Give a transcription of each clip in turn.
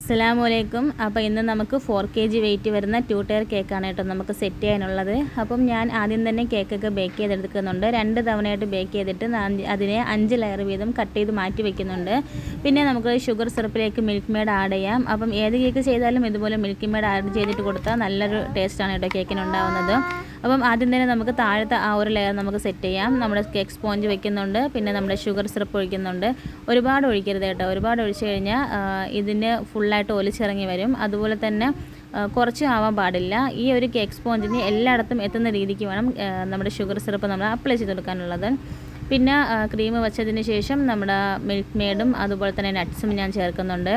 അസ്സലാമലൈക്കും. അപ്പോൾ ഇന്ന് നമുക്ക് 4 kg വെയിറ്റ് വരുന്ന 2 ടയർ കേക്കാണ് കേട്ടോ നമുക്ക് സെറ്റ് ചെയ്യാനുള്ളത്. അപ്പം ഞാൻ ആദ്യം തന്നെ കേക്കൊക്കെ ബേക്ക് ചെയ്തെടുക്കുന്നുണ്ട്. 2 തവണയായിട്ട് ബേക്ക് ചെയ്തിട്ട് അതിനെ 5 ലെയർ വീതം കട്ട് ചെയ്ത് മാറ്റി വെക്കുന്നുണ്ട്. പിന്നെ നമുക്ക് ഷുഗർ സിറപ്പിലേക്ക് മിൽക്ക് മെയ്ഡ് ആഡ് ചെയ്യാം. അപ്പം ഏത് കേക്ക് ചെയ്താലും ഇതുപോലെ മിൽക്ക് മെയ്ഡ് ആഡ് ചെയ്തിട്ട് കൊടുത്താൽ നല്ലൊരു ടേസ്റ്റാണ് കേട്ടോ കേക്കിനുണ്ടാവുന്നത്. അപ്പം ആദ്യം തന്നെ നമുക്ക് താഴത്തെ ആ ഒരു ലെയർ നമുക്ക് സെറ്റ് ചെയ്യാം. നമ്മുടെ കേക്ക് സ്പോഞ്ച് വെക്കുന്നുണ്ട്, പിന്നെ നമ്മുടെ ഷുഗർ സിറപ്പ് ഒഴിക്കുന്നുണ്ട്. ഒരുപാട് ഒഴിക്കരുത് കേട്ടോ. ഒരുപാട് ഒഴിച്ച് കഴിഞ്ഞാൽ ഇതിന് ഫുള്ളായിട്ട് ഒലിച്ചിറങ്ങി വരും. അതുപോലെ തന്നെ കുറച്ചും ആവാൻ പാടില്ല. ഈ ഒരു കേക്ക് സ്പോഞ്ചിന് എല്ലായിടത്തും എത്തുന്ന രീതിക്ക് വേണം നമ്മുടെ ഷുഗർ സിറപ്പ് നമ്മൾ അപ്ലൈ ചെയ്ത് കൊടുക്കാനുള്ളത്. പിന്നെ ക്രീം വെച്ചതിന് ശേഷം നമ്മുടെ മിൽക്ക് മെയ്ഡും അതുപോലെ തന്നെ നട്ട്സും ഞാൻ ചേർക്കുന്നുണ്ട്.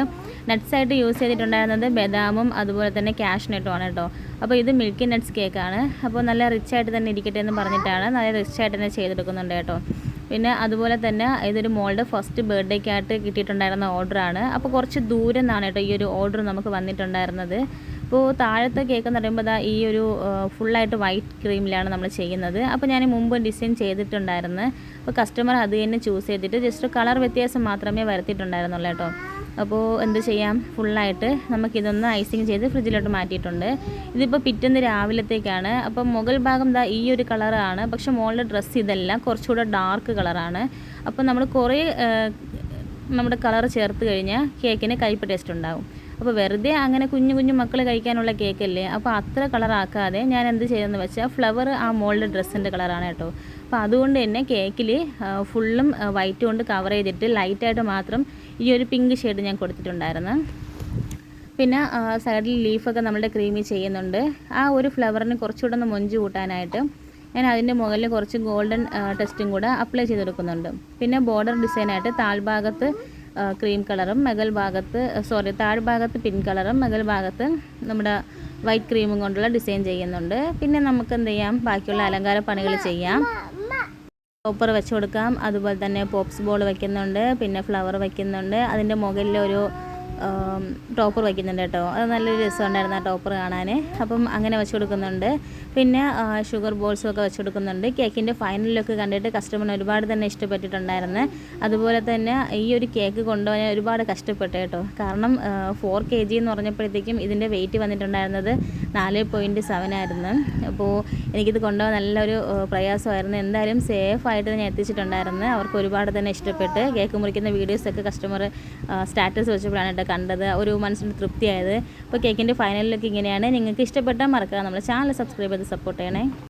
നട്ട്സായിട്ട് യൂസ് ചെയ്തിട്ടുണ്ടായിരുന്നത് ബദാമും അതുപോലെ തന്നെ കാഷ്നട്ടുമാണ് കേട്ടോ. അപ്പോൾ ഇത് മിൽക്കി നട്ട്സ് കേക്കാണ്. അപ്പോൾ നല്ല റിച്ചായിട്ട് തന്നെ ഇരിക്കട്ടെ എന്ന് പറഞ്ഞിട്ടാണ് നല്ല റിച്ചായിട്ട് തന്നെ ചെയ്തെടുക്കുന്നുണ്ട് കേട്ടോ. പിന്നെ അതുപോലെ തന്നെ ഇതൊരു മോളുടെ ഫസ്റ്റ് ബർത്ത്ഡേക്കായിട്ട് കിട്ടിയിട്ടുണ്ടായിരുന്ന ഓർഡറാണ്. അപ്പോൾ കുറച്ച് ദൂരം നിന്നാണ് കേട്ടോ ഈ ഒരു ഓർഡർ നമുക്ക് വന്നിട്ടുണ്ടായിരുന്നത്. അപ്പോൾ താഴത്തെ കേക്ക് എന്ന് പറയുമ്പോൾ ഈ ഒരു ഫുള്ളായിട്ട് വൈറ്റ് ക്രീമിലാണ് നമ്മൾ ചെയ്യുന്നത്. അപ്പോൾ ഞാൻ മുമ്പ് ഡിസൈൻ ചെയ്തിട്ടുണ്ടായിരുന്നു. അപ്പോൾ കസ്റ്റമർ അത് തന്നെ ചൂസ് ചെയ്തിട്ട് ജസ്റ്റ് കളർ വ്യത്യാസം മാത്രമേ വരുത്തിയിട്ടുണ്ടായിരുന്നുള്ളൂ കേട്ടോ. അപ്പോൾ എന്ത് ചെയ്യാം, ഫുള്ളായിട്ട് നമുക്കിതൊന്ന് ഐസിങ് ചെയ്ത് ഫ്രിഡ്ജിലോട്ട് മാറ്റിയിട്ടുണ്ട്. ഇതിപ്പോൾ പിറ്റേന്ന് രാവിലത്തേക്കാണ്. അപ്പം മുകൾ ഭാഗം ഈ ഒരു കളറാണ്, പക്ഷേ മുകളിലെ ഡ്രസ്സ് ഇതല്ല, കുറച്ചുകൂടെ ഡാർക്ക് കളറാണ്. അപ്പോൾ നമ്മൾ കുറേ നമ്മുടെ കളർ ചേർത്ത് കഴിഞ്ഞാൽ കേക്കിന് കയ്പ്പ് ടേസ്റ്റ് ഉണ്ടാവും. അപ്പോൾ വെറുതെ അങ്ങനെ കുഞ്ഞു കുഞ്ഞു മക്കൾ കഴിക്കാനുള്ള കേക്കല്ലേ, അപ്പോൾ അത്ര കളറാക്കാതെ ഞാൻ എന്ത് ചെയ്തെന്ന് വെച്ചാൽ ഫ്ലവർ ആ മോളുടെ ഡ്രസ്സിൻ്റെ കളറാണ് കേട്ടോ. അപ്പോൾ അതുകൊണ്ട് തന്നെ കേക്കിൽ ഫുള്ളും വൈറ്റ് കൊണ്ട് കവർ ചെയ്തിട്ട് ലൈറ്റായിട്ട് മാത്രം ഈ ഒരു പിങ്ക് ഷെയ്ഡ് ഞാൻ കൊടുത്തിട്ടുണ്ടായിരുന്നു. പിന്നെ സൈഡിൽ ലീഫൊക്കെ നമ്മളുടെ ക്രീമി ചെയ്യുന്നുണ്ട്. ആ ഒരു ഫ്ലവറിന് കുറച്ചുകൂടെ ഒന്ന് മൊഞ്ച് കൂട്ടാനായിട്ട് ഞാൻ അതിൻ്റെ മുകളിൽ കുറച്ച് ഗോൾഡൻ ടെസ്റ്റും കൂടെ അപ്ലൈ ചെയ്തെടുക്കുന്നുണ്ട്. പിന്നെ ബോർഡർ ഡിസൈനായിട്ട് താഴ്ഭാഗത്ത് ക്രീം കളറും താഴ്ഭാഗത്ത് പിങ്ക് കളറും മുകൾ ഭാഗത്ത് നമ്മുടെ വൈറ്റ് ക്രീമും കൊണ്ടുള്ള ഡിസൈൻ ചെയ്യുന്നുണ്ട്. പിന്നെ നമുക്ക് എന്ത് ചെയ്യാം, ബാക്കിയുള്ള അലങ്കാര പണികൾ ചെയ്യാം. ടോപ്പർ വെച്ച് കൊടുക്കാം. അതുപോലെ തന്നെ പോപ്സ് ബോൾ വയ്ക്കുന്നുണ്ട്, പിന്നെ ഫ്ലവർ വയ്ക്കുന്നുണ്ട്. അതിൻ്റെ മുകളിൽ ഒരു ടോപ്പർ വയ്ക്കുന്നുണ്ട് കേട്ടോ. അത് നല്ലൊരു രസമുണ്ടായിരുന്നു ആ ടോപ്പർ കാണാൻ. അപ്പം അങ്ങനെ വെച്ച് കൊടുക്കുന്നുണ്ട്. പിന്നെ ഷുഗർ ബോൾസും ഒക്കെ വെച്ച് കൊടുക്കുന്നുണ്ട്. കേക്കിൻ്റെ ഫൈനൽ ലുക്ക് കണ്ടിട്ട് കസ്റ്റമറിന് ഒരുപാട് തന്നെ ഇഷ്ടപ്പെട്ടിട്ടുണ്ടായിരുന്നു. അതുപോലെ തന്നെ ഈ ഒരു കേക്ക് കൊണ്ടുപോകാൻ ഒരുപാട് കഷ്ടപ്പെട്ടു കേട്ടോ. കാരണം 4 kg എന്ന് പറഞ്ഞപ്പോഴത്തേക്കും ഇതിൻ്റെ വെയിറ്റ് വന്നിട്ടുണ്ടായിരുന്നത് 4.7 ആയിരുന്നു. അപ്പോൾ എനിക്കിത് കൊണ്ടുപോകാൻ നല്ലൊരു പ്രയാസമായിരുന്നു. എന്തായാലും സേഫായിട്ട് ഞാൻ എത്തിച്ചിട്ടുണ്ടായിരുന്നു. അവർക്ക് ഒരുപാട് തന്നെ ഇഷ്ടപ്പെട്ട് കേക്ക് മുറിക്കുന്ന വീഡിയോസൊക്കെ കസ്റ്റമർ സ്റ്റാറ്റസ് വെച്ചപ്പോഴാണ് കേട്ടോ കണ്ടത്. ഒരു മനസ്സിന് തൃപ്തിയായത്. അപ്പോൾ കേക്കിൻ്റെ ഫൈനൽ ലുക്ക് ഇങ്ങനെയാണ്. നിങ്ങൾക്ക് ഇഷ്ടപ്പെട്ടാൽ മറക്കുക നമ്മുടെ ചാനൽ സബ്സ്ക്രൈബ് ചെയ്ത് സപ്പോർട്ട് ചെയ്യണേ.